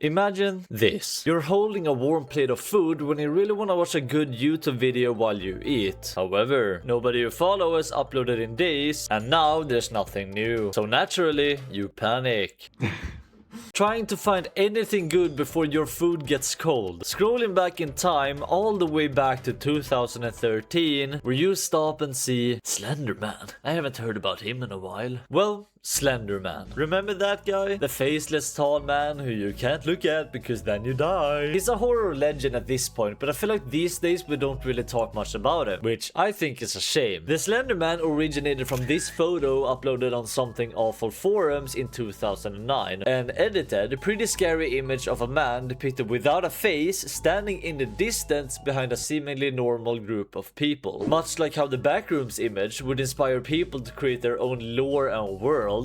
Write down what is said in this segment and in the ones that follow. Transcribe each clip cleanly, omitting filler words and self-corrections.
Imagine this. You're holding a warm plate of food when you really want to watch a good YouTube video while you eat. However, nobody you follow has uploaded in days, and now there's nothing new. So naturally, you panic. Trying to find anything good before your food gets cold. Scrolling back in time all the way back to 2013, where you stop and see Slenderman. I haven't heard about him in a while. Well, Slenderman. Remember that guy? The faceless tall man who you can't look at because then you die. He's a horror legend at this point, but I feel like these days we don't really talk much about him, which I think is a shame. The Slenderman originated from this photo uploaded on Something Awful forums in 2009 and edited a pretty scary image of a man depicted without a face standing in the distance behind a seemingly normal group of people. Much like how the Backrooms image would inspire people to create their own lore and world.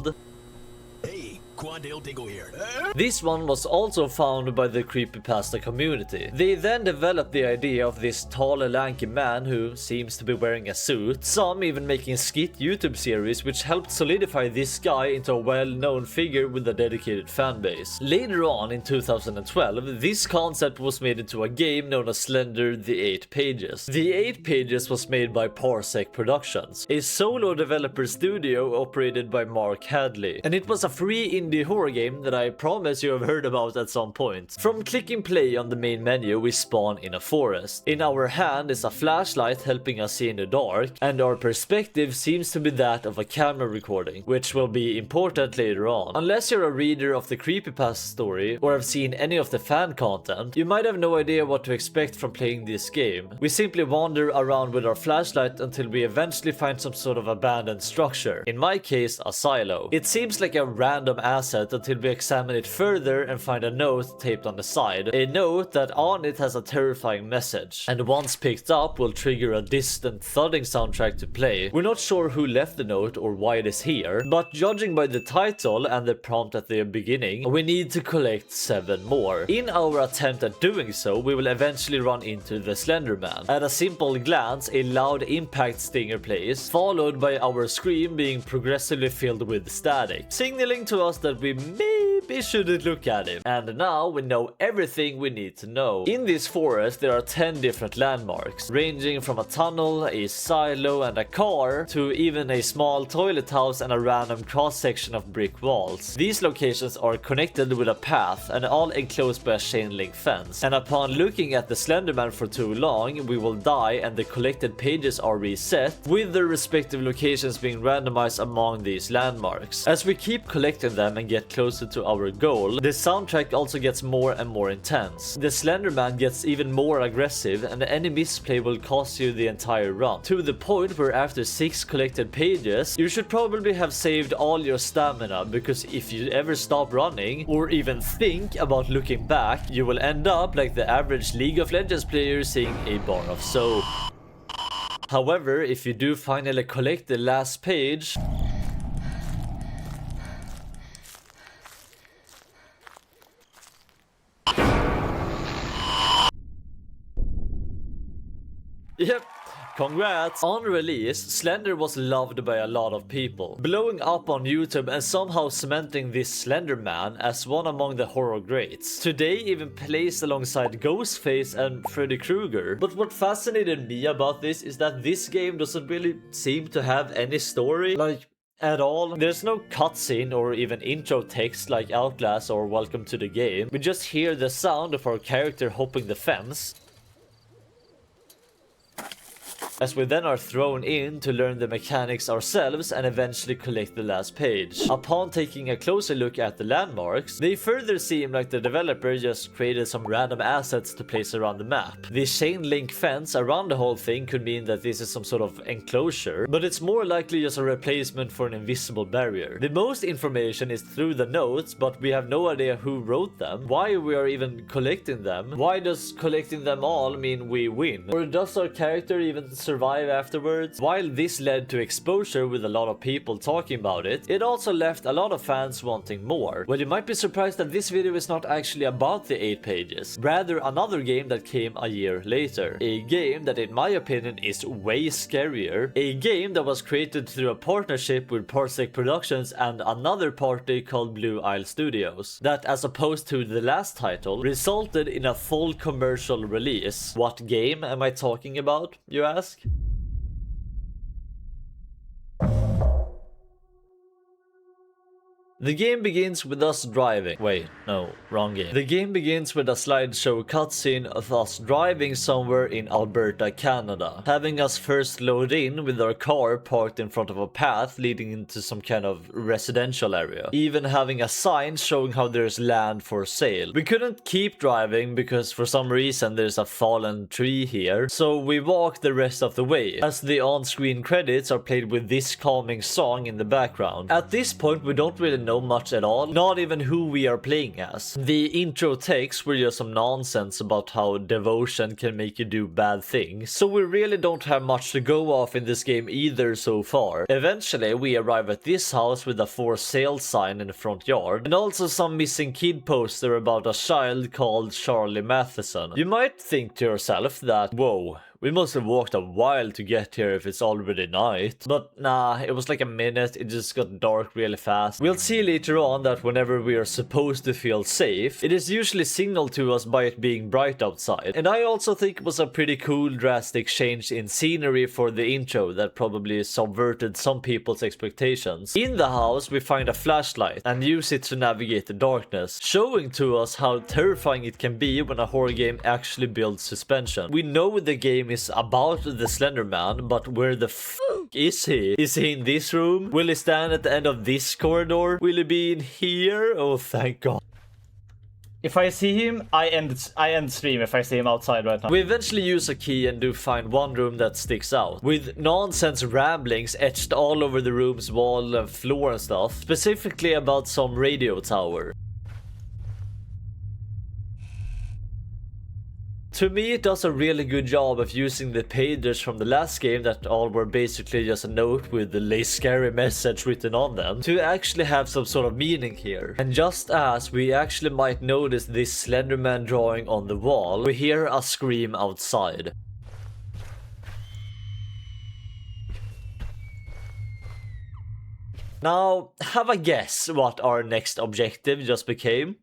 Hey, Quandale here. This one was also found by the creepypasta community. They then developed the idea of this tall lanky man who seems to be wearing a suit, some even making a skit YouTube series which helped solidify this guy into a well-known figure with a dedicated fanbase. Later on in 2012, this concept was made into a game known as Slender The 8 Pages. The 8 Pages was made by Parsec Productions, a solo developer studio operated by Mark Hadley, and it was a free indie horror game that I promise you have heard about at some point. From clicking play on the main menu, we spawn in a forest. In our hand is a flashlight helping us see in the dark, and our perspective seems to be that of a camera recording, which will be important later on. Unless you're a reader of the creepypasta story or have seen any of the fan content, you might have no idea what to expect from playing this game. We simply wander around with our flashlight until we eventually find some sort of abandoned structure. In my case, a silo. It seems like a random asset until we examine it further and find a note taped on the side. A note that on it has a terrifying message, and once picked up will trigger a distant thudding soundtrack to play. We're not sure who left the note or why it is here, but judging by the title and the prompt at the beginning, we need to collect 7 more. In our attempt at doing so, we will eventually run into the Slenderman. At a simple glance, a loud impact stinger plays, followed by our scream being progressively filled with static, signaling to us that we maybe shouldn't look at him. And now we know everything we need to know. In this forest there are 10 different landmarks, ranging from a tunnel, a silo and a car, to even a small toilet house and a random cross-section of brick walls. These locations are connected with a path and all enclosed by a chain link fence, and upon looking at the Slenderman for too long, we will die and the collected pages are reset, with their respective locations being randomized among these landmarks. As we keep collecting them and get closer to our goal, the soundtrack also gets more and more intense. The Slenderman gets even more aggressive and any misplay will cost you the entire run, to the point where after 6 collected pages, you should probably have saved all your stamina, because if you ever stop running or even think about looking back, you will end up like the average League of Legends player seeing a bar of soap. However, if you do finally collect the last page, yep, congrats! On release, Slender was loved by a lot of people, blowing up on YouTube and somehow cementing this Slenderman as one among the horror greats. Today even placed alongside Ghostface and Freddy Krueger. But what fascinated me about this is that this game doesn't really seem to have any story, like, at all. There's no cutscene or even intro text like Outlast or Welcome to the Game. We just hear the sound of our character hopping the fence, as we then are thrown in to learn the mechanics ourselves and eventually collect the last page. Upon taking a closer look at the landmarks, they further seem like the developer just created some random assets to place around the map. The chain link fence around the whole thing could mean that this is some sort of enclosure, but it's more likely just a replacement for an invisible barrier. The most information is through the notes, but we have no idea who wrote them, why we are even collecting them, why does collecting them all mean we win, or does our character even survive afterwards. While this led to exposure with a lot of people talking about it, it also left a lot of fans wanting more. Well, you might be surprised that this video is not actually about the 8 pages, rather another game that came a year later. A game that in my opinion is way scarier. A game that was created through a partnership with Parsec Productions and another party called Blue Isle Studios. That, as opposed to the last title, resulted in a full commercial release. What game am I talking about, you ask? The game begins with us driving. Wait, no, wrong game. The game begins with a slideshow cutscene of us driving somewhere in Alberta, Canada, having us first load in with our car parked in front of a path leading into some kind of residential area, even having a sign showing how there's land for sale. We couldn't keep driving because for some reason there's a fallen tree here, so we walked the rest of the way, as the on-screen credits are played with this calming song in the background. At this point we don't really know much at all, not even who we are playing as. The intro takes were just some nonsense about how devotion can make you do bad things, so we really don't have much to go off in this game either so far. Eventually we arrive at this house with a for sale sign in the front yard, and also some missing kid poster about a child called Charlie Matheson. You might think to yourself that, whoa, we must have walked a while to get here if it's already night. But nah, it was like a minute, it just got dark really fast. We'll see later on that whenever we are supposed to feel safe, it is usually signaled to us by it being bright outside. And I also think it was a pretty cool drastic change in scenery for the intro that probably subverted some people's expectations. In the house we find a flashlight and use it to navigate the darkness, showing to us how terrifying it can be when a horror game actually builds suspension. We know the game is about the Slenderman, but where the is he? Is he in this room? Will he stand at the end of this corridor? Will he be in here? Oh, thank God. If I see him, I end stream if I see him outside right now. We eventually use a key and do find one room that sticks out, with nonsense ramblings etched all over the room's wall and floor and stuff, specifically about some radio tower. To me, it does a really good job of using the pages from the last game that all were basically just a note with the scary message written on them, to actually have some sort of meaning here. And just as we actually might notice this Slenderman drawing on the wall, we hear a scream outside. Now, have a guess what our next objective just became?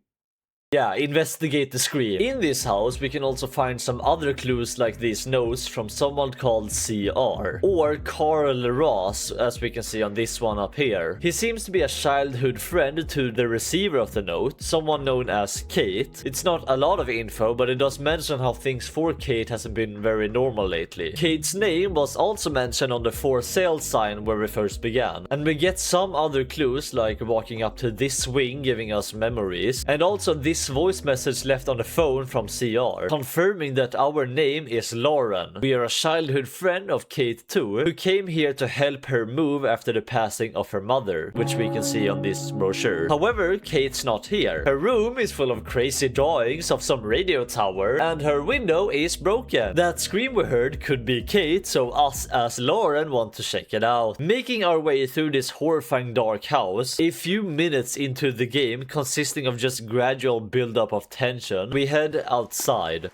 Yeah, investigate the scream. In this house we can also find some other clues like these notes from someone called CR, or Carl Ross, as we can see on this one up here. He seems to be a childhood friend to the receiver of the note, someone known as Kate. It's not a lot of info, but it does mention how things for Kate hasn't been very normal lately. Kate's name was also mentioned on the for sale sign where we first began, and we get some other clues like walking up to this wing giving us memories, and also this voice message left on the phone from CR, confirming that our name is Lauren. We are a childhood friend of Kate too, who came here to help her move after the passing of her mother, which we can see on this brochure. However, Kate's not here. Her room is full of crazy drawings of some radio tower, and her window is broken. That scream we heard could be Kate, so us as Lauren want to check it out. Making our way through this horrifying dark house, a few minutes into the game consisting of just gradual build-up of tension, we head outside.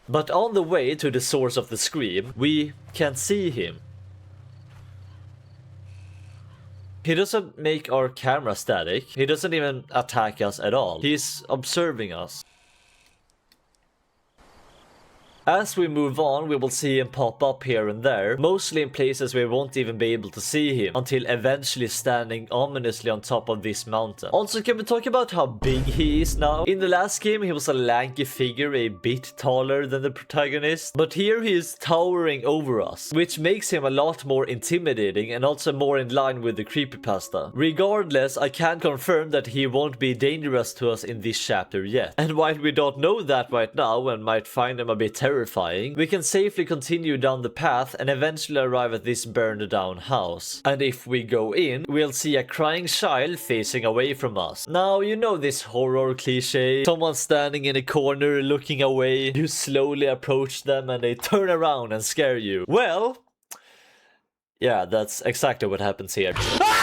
But on the way to the source of the scream, we can't see him. He doesn't make our camera static, he doesn't even attack us at all, he's observing us. As we move on, we will see him pop up here and there, mostly in places we won't even be able to see him, until eventually standing ominously on top of this mountain. Also, can we talk about how big he is now? In the last game, he was a lanky figure a bit taller than the protagonist, but here he is towering over us, which makes him a lot more intimidating and also more in line with the creepypasta. Regardless, I can confirm that he won't be dangerous to us in this chapter yet, and while we don't know that right now and might find him a bit terrifying, terrifying, we can safely continue down the path and eventually arrive at this burned down house. And if we go in, we'll see a crying child facing away from us. Now, you know this horror cliche, someone standing in a corner looking away, you slowly approach them and they turn around and scare you. Well, yeah, that's exactly what happens here.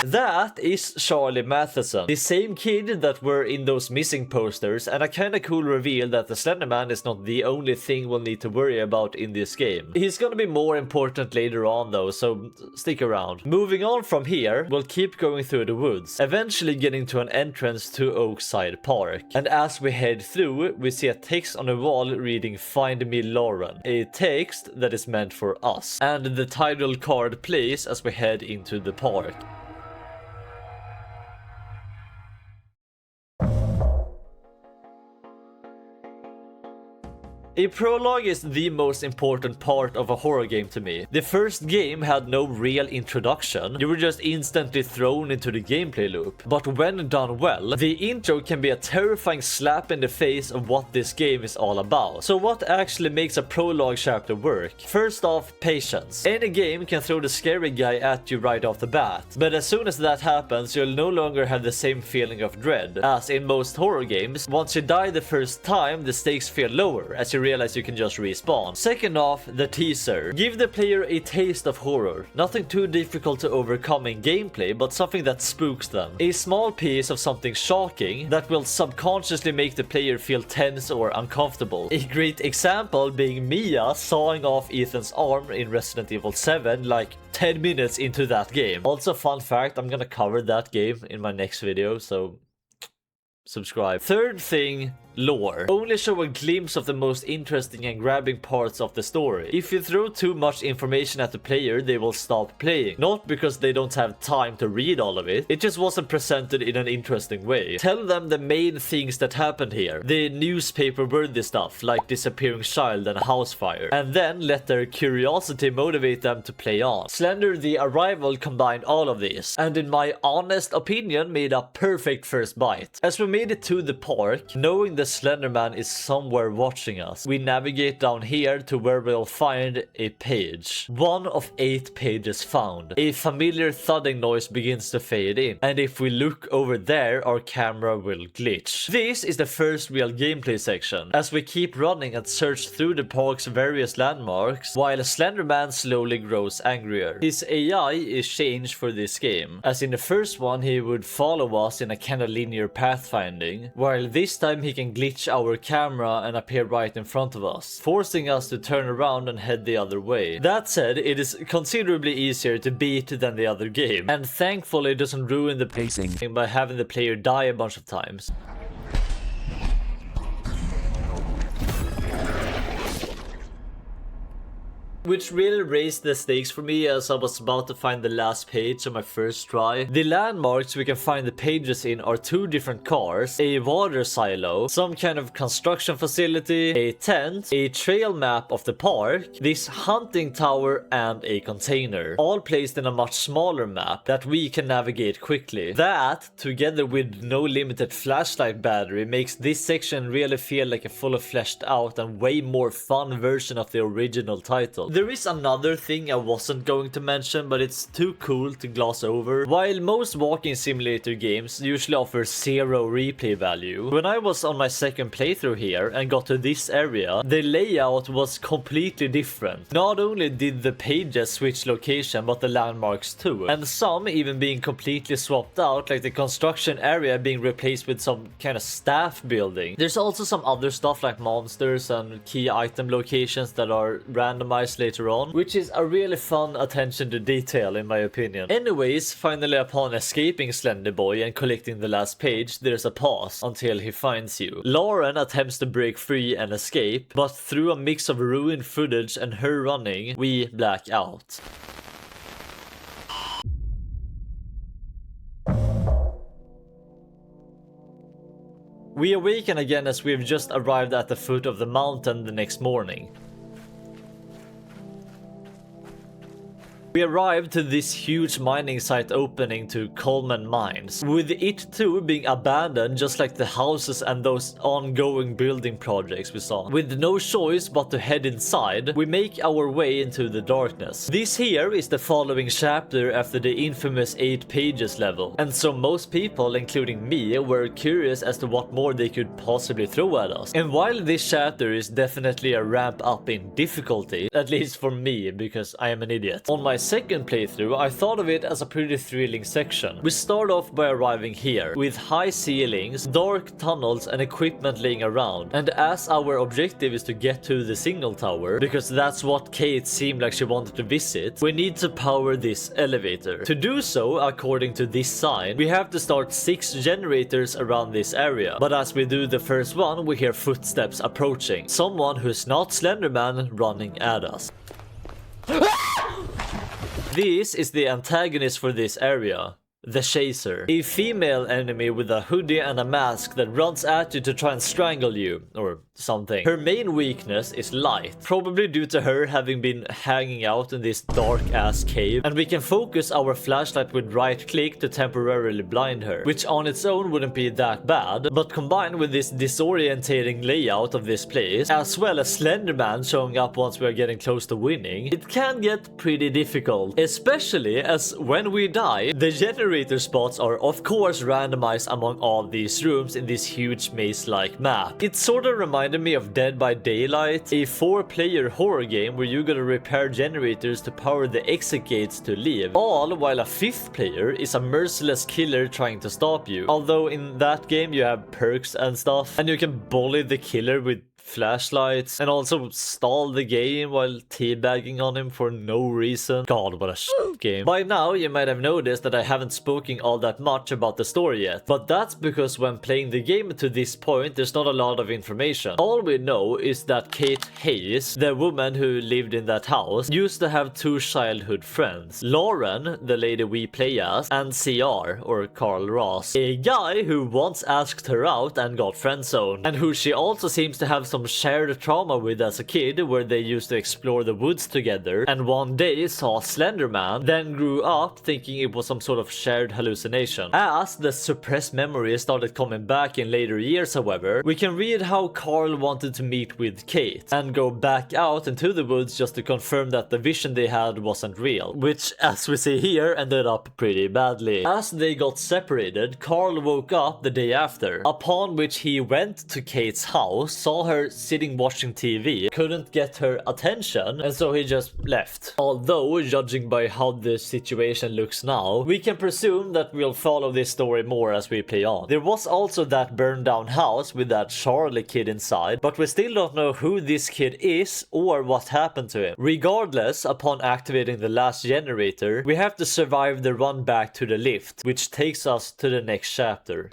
That is Charlie Matheson, the same kid that were in those missing posters, and a kinda cool reveal that the Slenderman is not the only thing we'll need to worry about in this game. He's gonna be more important later on though, so stick around. Moving on from here, we'll keep going through the woods, eventually getting to an entrance to Oakside Park. And as we head through, we see a text on the wall reading "Find me Lauren," a text that is meant for us. And the title card plays as we head into the park. A prologue is the most important part of a horror game to me. The first game had no real introduction, you were just instantly thrown into the gameplay loop. But when done well, the intro can be a terrifying slap in the face of what this game is all about. So what actually makes a prologue chapter work? First off, patience. Any game can throw the scary guy at you right off the bat, but as soon as that happens, you'll no longer have the same feeling of dread. As in most horror games, once you die the first time, the stakes feel lower, as you realize you can just respawn. Second off, the teaser. Give the player a taste of horror. Nothing too difficult to overcome in gameplay, but something that spooks them. A small piece of something shocking that will subconsciously make the player feel tense or uncomfortable. A great example being Mia sawing off Ethan's arm in Resident Evil 7 like 10 minutes into that game. Also, fun fact, I'm gonna cover that game in my next video, so subscribe. Third thing, lore. Only show a glimpse of the most interesting and grabbing parts of the story. If you throw too much information at the player, they will stop playing. Not because they don't have time to read all of it, it just wasn't presented in an interesting way. Tell them the main things that happened here, the newspaper worthy stuff like disappearing child and a house fire, and then let their curiosity motivate them to play on. Slender the Arrival combined all of this, and in my honest opinion made a perfect first bite. As we made it to the park, knowing the Slenderman is somewhere watching us, we navigate down here to where we'll find a page. 1 of 8 pages found. A familiar thudding noise begins to fade in, and if we look over there, our camera will glitch. This is the first real gameplay section, as we keep running and search through the park's various landmarks, while Slenderman slowly grows angrier. His AI is changed for this game, as in the first one he would follow us in a kinda linear pathfinding, while this time he can glitch our camera and appear right in front of us, forcing us to turn around and head the other way. That said, it is considerably easier to beat than the other game, and thankfully it doesn't ruin the pacing by having the player die a bunch of times. Which really raised the stakes for me as I was about to find the last page on my first try. The landmarks we can find the pages in are 2 different cars, a water silo, some kind of construction facility, a tent, a trail map of the park, this hunting tower, and a container. All placed in a much smaller map that we can navigate quickly. That, together with no limited flashlight battery, makes this section really feel like a fully fleshed out and way more fun version of the original title. There is another thing I wasn't going to mention, but it's too cool to gloss over. While most walking simulator games usually offer 0 replay value, when I was on my second playthrough here and got to this area, the layout was completely different. Not only did the pages switch location, but the landmarks too, and some even being completely swapped out, like the construction area being replaced with some kind of staff building. There's also some other stuff like monsters and key item locations that are randomized later on, which is a really fun attention to detail in my opinion. Anyways, finally upon escaping Slender Boy and collecting the last page, there's a pause until he finds you. Lauren attempts to break free and escape, but through a mix of ruined footage and her running, we black out. We awaken again as we've just arrived at the foot of the mountain the next morning. We arrived to this huge mining site opening to Coleman Mines, with it too being abandoned just like the houses and those ongoing building projects we saw. With no choice but to head inside, we make our way into the darkness. This here is the following chapter after the infamous 8 pages level, and so most people, including me, were curious as to what more they could possibly throw at us. And while this chapter is definitely a ramp up in difficulty, at least for me because I am an idiot, on my second playthrough I thought of it as a pretty thrilling section. We start off by arriving here, with high ceilings, dark tunnels and equipment laying around, and as our objective is to get to the signal tower, because that's what Kate seemed like she wanted to visit, we need to power this elevator. To do so, according to this sign, we have to start 6 generators around this area, but as we do the first one, we hear footsteps approaching. Someone who's not Slenderman running at us. This is the antagonist for this area. The Chaser, a female enemy with a hoodie and a mask that runs at you to try and strangle you, or something. Her main weakness is light, probably due to her having been hanging out in this dark ass cave, and we can focus our flashlight with right click to temporarily blind her, which on its own wouldn't be that bad, but combined with this disorientating layout of this place, as well as Slenderman showing up once we are getting close to winning, it can get pretty difficult, especially as when we die, the generator spots are of course randomized among all these rooms in this huge maze-like map. It sort of reminded me of Dead by Daylight, a 4-player horror game where you gotta repair generators to power the exit gates to leave, all while a 5th player is a merciless killer trying to stop you. Although in that game you have perks and stuff, and you can bully the killer with flashlights and also stall the game while teabagging on him for no reason. God, what a shit game. By now you might have noticed that I haven't spoken all that much about the story yet, but that's because when playing the game to this point there's not a lot of information. All we know is that Kate Hayes, the woman who lived in that house, used to have 2 childhood friends, Lauren, the lady we play as, and CR, or Carl Ross, a guy who once asked her out and got friend-zoned, and who she also seems to have some shared trauma with as a kid, where they used to explore the woods together and one day saw Slenderman, then grew up thinking it was some sort of shared hallucination. As the suppressed memories started coming back in later years, however, we can read how Carl wanted to meet with Kate and go back out into the woods just to confirm that the vision they had wasn't real, which as we see here ended up pretty badly. As they got separated, Carl woke up the day after, upon which he went to Kate's house, saw her sitting watching TV, couldn't get her attention, and so he just left. Although, judging by how the situation looks now, we can presume that we'll follow this story more as we play on. There was also that burned down house with that Charlie kid inside, but we still don't know who this kid is or what happened to him. Regardless, upon activating the last generator, we have to survive the run back to the lift, which takes us to the next chapter.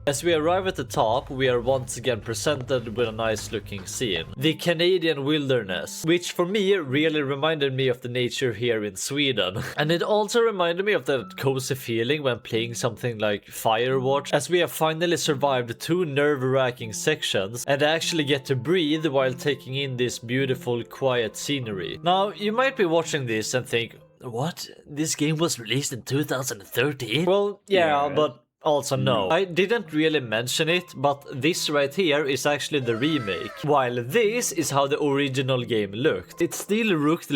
As we arrive at the top, we are once again presented with a nice looking scene. The Canadian wilderness, which for me really reminded me of the nature here in Sweden. And it also reminded me of that cozy feeling when playing something like Firewatch, as we have finally survived 2 nerve-wracking sections and actually get to breathe while taking in this beautiful quiet scenery. Now, you might be watching this and think, what? This game was released in 2013? Well, yeah, but also no. I didn't really mention it, but this right here is actually the remake, while this is how the original game looked. It still looked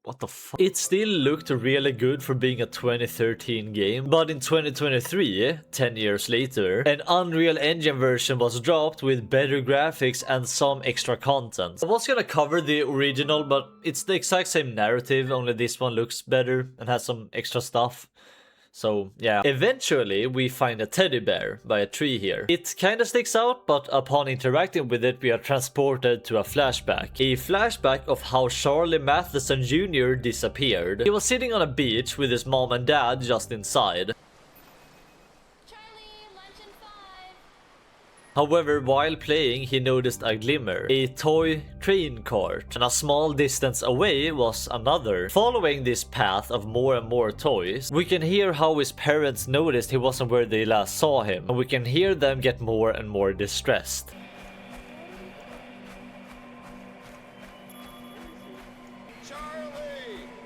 what the fuck? It still looked really good for being a 2013 game, but in 2023, 10 years later, an Unreal Engine version was dropped with better graphics and some extra content. I was gonna cover the original, but it's the exact same narrative, only this one looks better and has some extra stuff. So yeah, eventually we find a teddy bear by a tree here. It kinda sticks out, but upon interacting with it we are transported to a flashback. A flashback of how Charlie Matheson Jr. disappeared. He was sitting on a beach with his mom and dad just inside. Charlie, lunch in 5. However, while playing, he noticed a glimmer, a toy train cart, and a small distance away was another. Following this path of more and more toys, we can hear how his parents noticed he wasn't where they last saw him, and we can hear them get more and more distressed.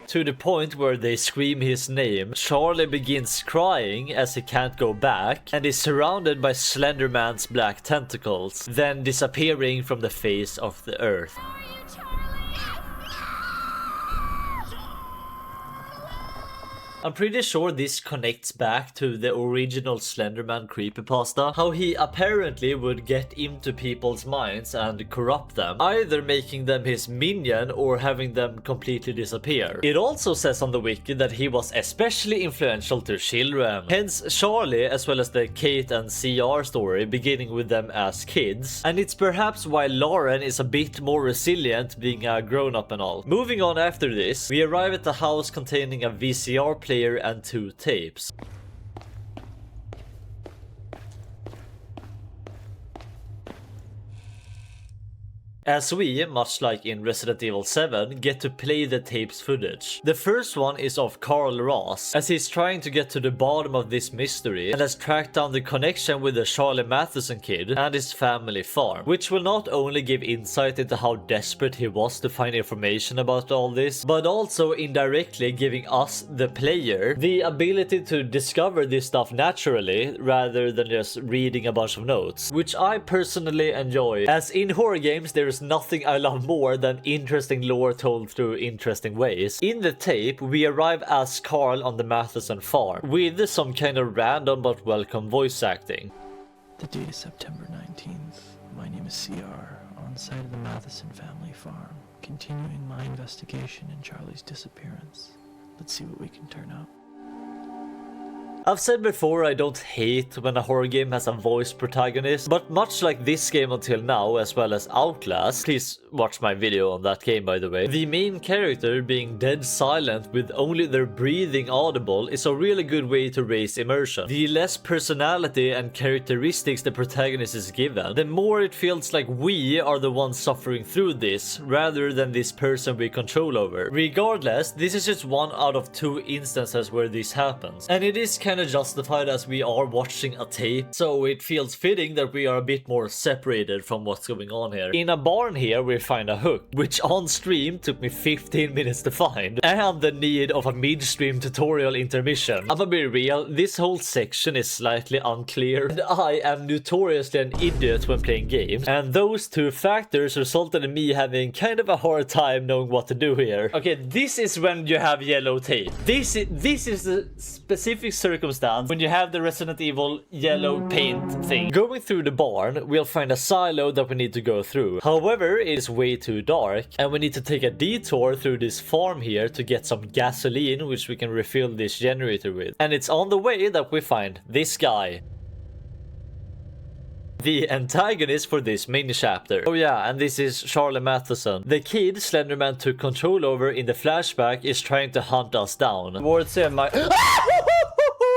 To the point where they scream his name, Charlie begins crying as he can't go back and is surrounded by Slenderman's black tentacles, then disappearing from the face of the earth. I'm pretty sure this connects back to the original Slenderman creepypasta, how he apparently would get into people's minds and corrupt them, either making them his minion or having them completely disappear. It also says on the wiki that he was especially influential to children, hence Charlie as well as the Kate and CR story beginning with them as kids, and it's perhaps why Lauren is a bit more resilient being a grown-up and all. Moving on after this, we arrive at the house containing a VCR player and 2 tapes. As we, much like in Resident Evil 7, get to play the tape's footage. The first one is of Carl Ross, as he's trying to get to the bottom of this mystery and has tracked down the connection with the Charlie Matheson kid and his family farm, which will not only give insight into how desperate he was to find information about all this, but also indirectly giving us, the player, the ability to discover this stuff naturally rather than just reading a bunch of notes, which I personally enjoy, as in horror games there is nothing I love more than interesting lore told through interesting ways. In the tape, we arrive as Carl on the Matheson farm, with some kind of random but welcome voice acting. The date is September 19th. My name is CR, on site of the Matheson family farm, continuing my investigation in Charlie's disappearance. Let's see what we can turn up. I've said before I don't hate when a horror game has a voice protagonist, but much like this game until now, as well as Outlast, please watch my video on that game by the way, the main character being dead silent with only their breathing audible is a really good way to raise immersion. The less personality and characteristics the protagonist is given, the more it feels like we are the ones suffering through this, rather than this person we control over. Regardless, this is just one out of 2 instances where this happens, and it is kind of justified as we are watching a tape, so it feels fitting that we are a bit more separated from what's going on here. In a barn here we find a hook, which on stream took me 15 minutes to find, and the need of a midstream tutorial intermission. I'm gonna be real, this whole section is slightly unclear, and I am notoriously an idiot when playing games, and those 2 factors resulted in me having kind of a hard time knowing what to do here. Okay, this is when you have yellow tape. This is the specific circumstance when you have the Resident Evil yellow paint thing. Going through the barn, we'll find a silo that we need to go through. However, it is way too dark, and we need to take a detour through this farm here to get some gasoline, which we can refill this generator with. And it's on the way that we find this guy, the antagonist for this mini chapter. Oh yeah, and this is Charlie Matheson. The kid Slenderman took control over in the flashback is trying to hunt us down. Towards him,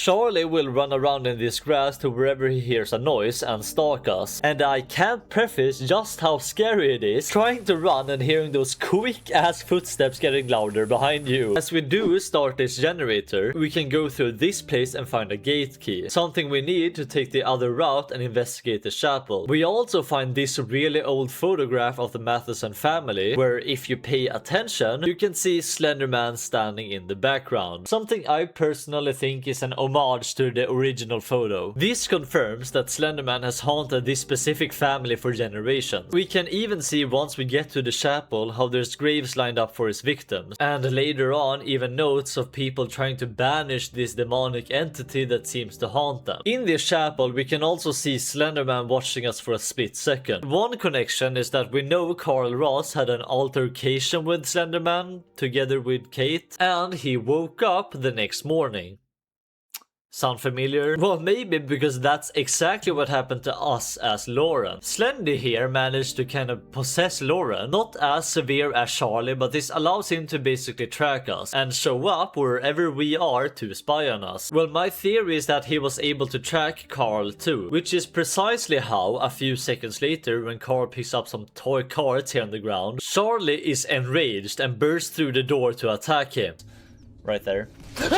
Charlie will run around in this grass to wherever he hears a noise and stalk us. And I can't preface just how scary it is trying to run and hearing those quick ass footsteps getting louder behind you. As we do start this generator, we can go through this place and find a gate key, something we need to take the other route and investigate the chapel. We also find this really old photograph of the Matheson family, where if you pay attention, you can see Slenderman standing in the background. Something I personally think is an homage to the original photo. This confirms that Slenderman has haunted this specific family for generations. We can even see once we get to the chapel how there's graves lined up for his victims, and later on even notes of people trying to banish this demonic entity that seems to haunt them. In this chapel we can also see Slenderman watching us for a split second. One connection is that we know Carl Ross had an altercation with Slenderman together with Kate, and he woke up the next morning. Sound familiar? Well, maybe because that's exactly what happened to us as Lauren. Slender here managed to kind of possess Lauren, not as severe as Charlie, but this allows him to basically track us and show up wherever we are to spy on us. Well, my theory is that he was able to track Carl too, which is precisely how a few seconds later, when Carl picks up some toy cards here on the ground, Charlie is enraged and bursts through the door to attack him. Right there.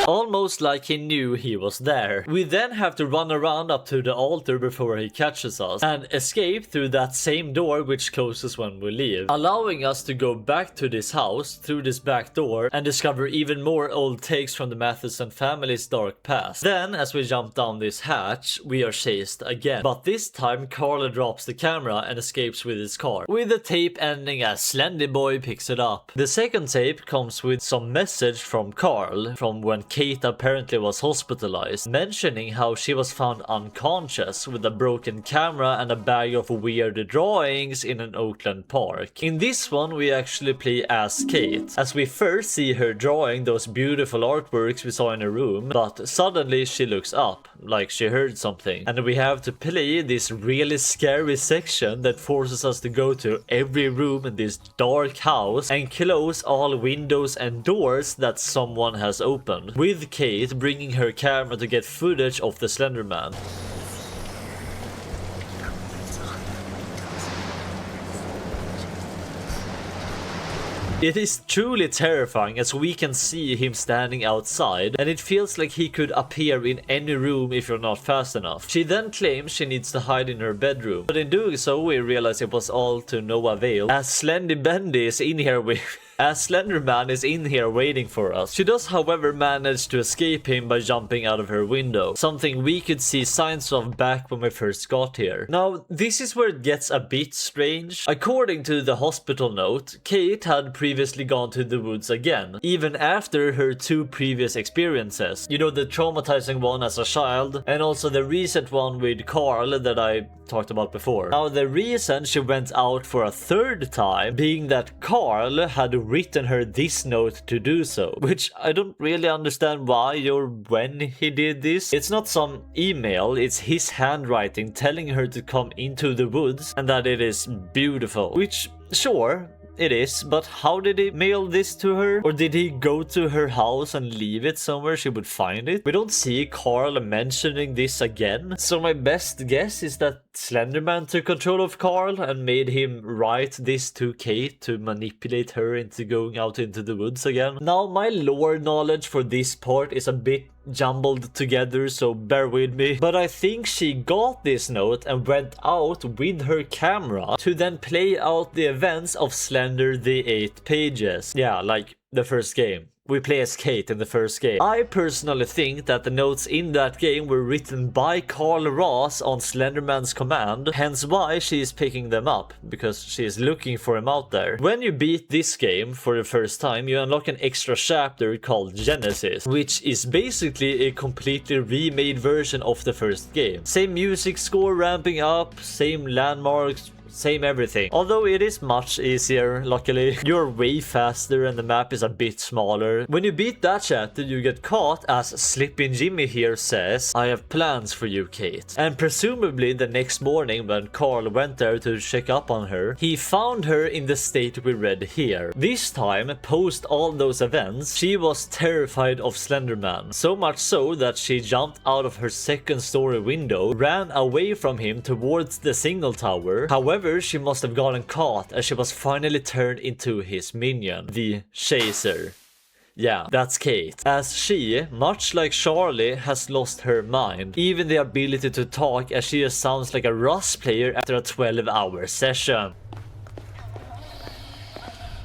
Almost like he knew he was there. We then have to run around up to the altar before he catches us and escape through that same door which closes when we leave, allowing us to go back to this house through this back door and discover even more old takes from the Matheson family's dark past. Then, as we jump down this hatch, we are chased again, but this time Carla drops the camera and escapes with his car, with the tape ending as Slender Boy picks it up. The second tape comes with some message from Carl from when Kate apparently was hospitalized, mentioning how she was found unconscious with a broken camera and a bag of weird drawings in an Oakland park. In this one we actually play as Kate, as we first see her drawing those beautiful artworks we saw in her room, but suddenly she looks up, like she heard something, and we have to play this really scary section that forces us to go to every room in this dark house and close all windows and doors that someone has opened, with Kate bringing her camera to get footage of the Slenderman. It is truly terrifying as we can see him standing outside, and it feels like he could appear in any room if you're not fast enough. She then claims she needs to hide in her bedroom, but in doing so we realize it was all to no avail, as Slendy Bendy is in here with as Slenderman is in here waiting for us. She does however manage to escape him by jumping out of her window, something we could see signs of back when we first got here. Now, this is where it gets a bit strange. According to the hospital note, Kate had previously gone to the woods again, even after her two previous experiences. You know, the traumatizing one as a child, and also the recent one with Carl that I talked about before. Now, the reason she went out for a third time being that Carl had written her this note to do so, which I don't really understand why or when he did this. It's not some email, it's his handwriting telling her to come into the woods and that it is beautiful, which sure, it is, but how did he mail this to her? Or did he go to her house and leave it somewhere she would find it? We don't see Carl mentioning this again, so my best guess is that Slenderman took control of Carl and made him write this to Kate to manipulate her into going out into the woods again. Now, my lore knowledge for this part is a bit jumbled together, so bear with me, but I think she got this note and went out with her camera to then play out the events of Slender the 8 pages. Yeah, like the first game. We play as Kate in the first game. I personally think that the notes in that game were written by Carl Ross on Slenderman's command, hence why she is picking them up, because she is looking for him out there. When you beat this game for the first time, you unlock an extra chapter called Genesis, which is basically a completely remade version of the first game. Same music score ramping up, same landmarks, same everything. Although it is much easier, luckily. You're way faster and the map is a bit smaller. When you beat that chapter, you get caught as Slippin' Jimmy here says, "I have plans for you, Kate." And presumably the next morning when Carl went there to check up on her, he found her in the state we read here. This time, post all those events, she was terrified of Slenderman. So much so that she jumped out of her second story window, ran away from him towards the signal tower. However, she must have gotten caught as she was finally turned into his minion, the Chaser. Yeah, that's Kate. As she, much like Charlie, has lost her mind, even the ability to talk, as she just sounds like a Rust player after a 12-hour session.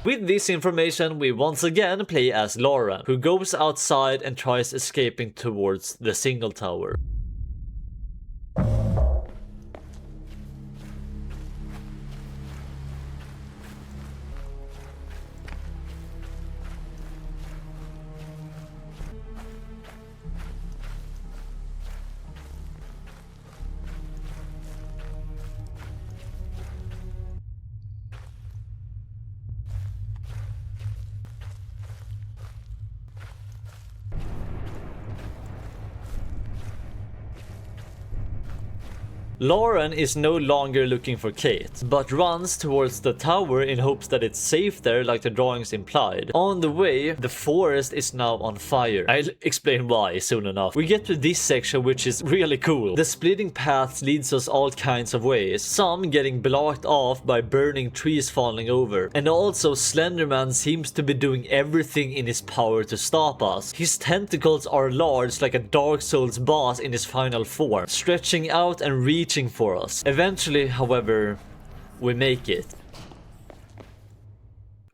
With this information, we once again play as Lauren, who goes outside and tries escaping towards the signal tower. Lauren is no longer looking for Kate, but runs towards the tower in hopes that it's safe there like the drawings implied. On the way, the forest is now on fire. I'll explain why soon enough. We get to this section which is really cool. The splitting paths leads us all kinds of ways, some getting blocked off by burning trees falling over. And also Slenderman seems to be doing everything in his power to stop us. His tentacles are large like a Dark Souls boss in his final form, stretching out and reaching for us. Eventually, however, we make it.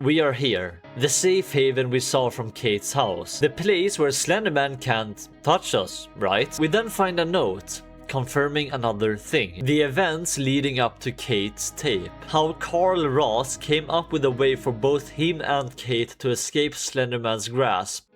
We are here. The safe haven we saw from Kate's house. The place where Slenderman can't touch us, right? We then find a note confirming another thing. The events leading up to Kate's tape. How Carl Ross came up with a way for both him and Kate to escape Slenderman's grasp.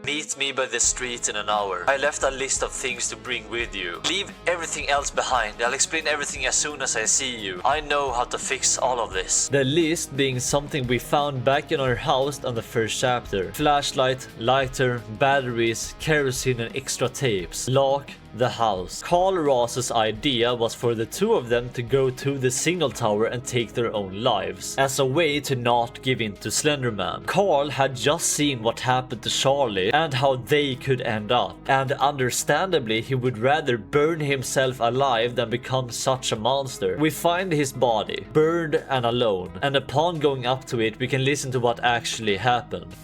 Meet me by the street in an hour. I left a list of things to bring with you. Leave everything else behind. I'll explain everything as soon as I see you. I know how to fix all of this. The list being something we found back in our house on the first chapter. Flashlight, lighter, batteries, kerosene and extra tapes. Lock the house. Carl Ross's idea was for the two of them to go to the signal tower and take their own lives, as a way to not give in to Slenderman. Carl had just seen what happened to Charlie and how they could end up, and understandably he would rather burn himself alive than become such a monster. We find his body, burned and alone, and upon going up to it we can listen to what actually happened.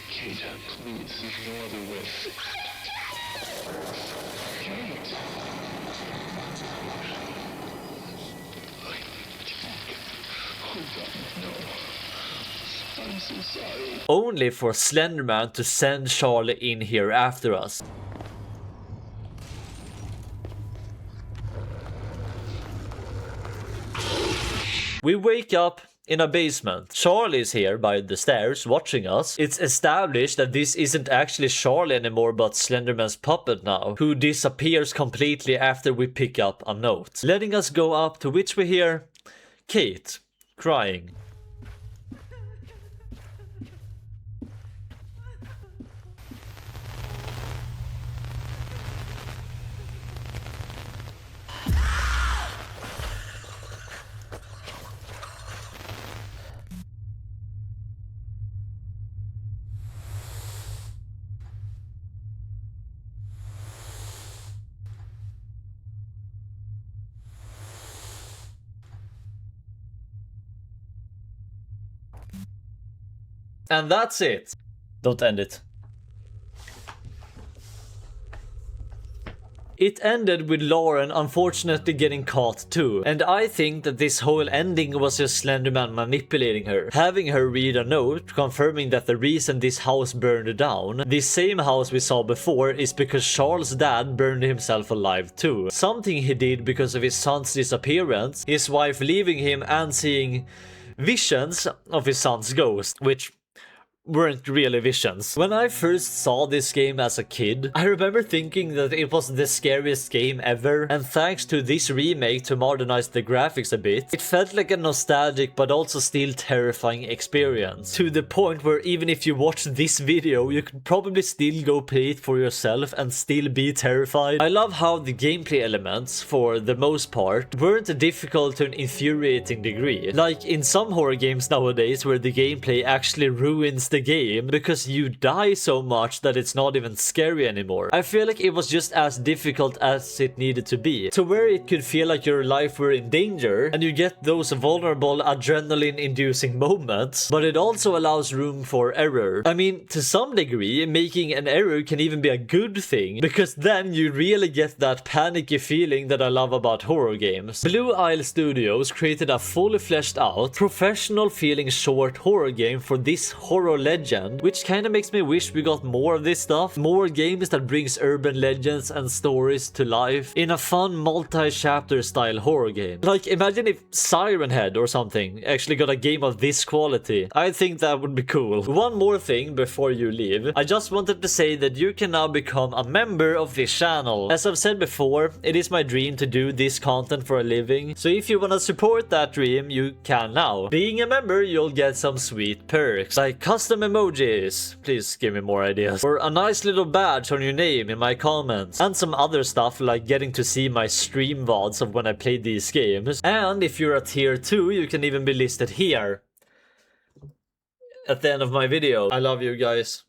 Kate, please, there's no other way. Kate. Oh God, no. I'm so sorry. Only for Slenderman to send Charlie in here after us. We wake up in a basement. Charlie is here by the stairs watching us. It's established that this isn't actually Charlie anymore but Slenderman's puppet now, who disappears completely after we pick up a note, letting us go up, to which we hear Kate crying. And that's it. Don't end it. It ended with Lauren unfortunately getting caught too, and I think that this whole ending was just Slenderman manipulating her, having her read a note confirming that the reason this house burned down, the same house we saw before, is because Charles' dad burned himself alive too. Something he did because of his son's disappearance, his wife leaving him and seeing visions of his son's ghost, which weren't really visions. When I first saw this game as a kid, I remember thinking that it was the scariest game ever, and thanks to this remake to modernize the graphics a bit, it felt like a nostalgic but also still terrifying experience, to the point where even if you watch this video you could probably still go play it for yourself and still be terrified. I love how the gameplay elements, for the most part, weren't difficult to an infuriating degree, like in some horror games nowadays where the gameplay actually ruins the game because you die so much that it's not even scary anymore. I feel like it was just as difficult as it needed to be, to where it could feel like your life were in danger and you get those vulnerable adrenaline inducing moments, but it also allows room for error. I mean, to some degree, making an error can even be a good thing, because then you really get that panicky feeling that I love about horror games. Blue Isle Studios created a fully fleshed out, professional feeling short horror game for this horror legend, which kind of makes me wish we got more of this stuff, more games that brings urban legends and stories to life in a fun multi-chapter style horror game. Like, imagine if Siren Head or something actually got a game of this quality. I think that would be cool. One more thing before you leave, I just wanted to say that you can now become a member of this channel. As I've said before, it is my dream to do this content for a living, so if you want to support that dream, you can now. Being a member, you'll get some sweet perks, like custom custom emojis, please give me more ideas. Or a nice little badge on your name in my comments. And some other stuff like getting to see my stream VODs of when I played these games. And if you're a tier 2, you can even be listed here at the end of my video. I love you guys.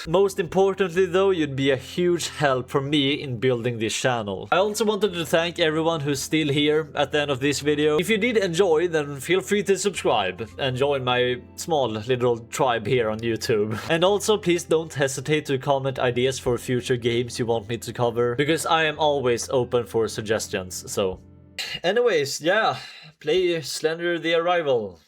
Most importantly though, you'd be a huge help for me in building this channel. I also wanted to thank everyone who's still here at the end of this video. If you did enjoy, then feel free to subscribe and join my small little tribe here on YouTube. And also please don't hesitate to comment ideas for future games you want me to cover, because I am always open for suggestions. So anyways, yeah, play Slender the Arrival.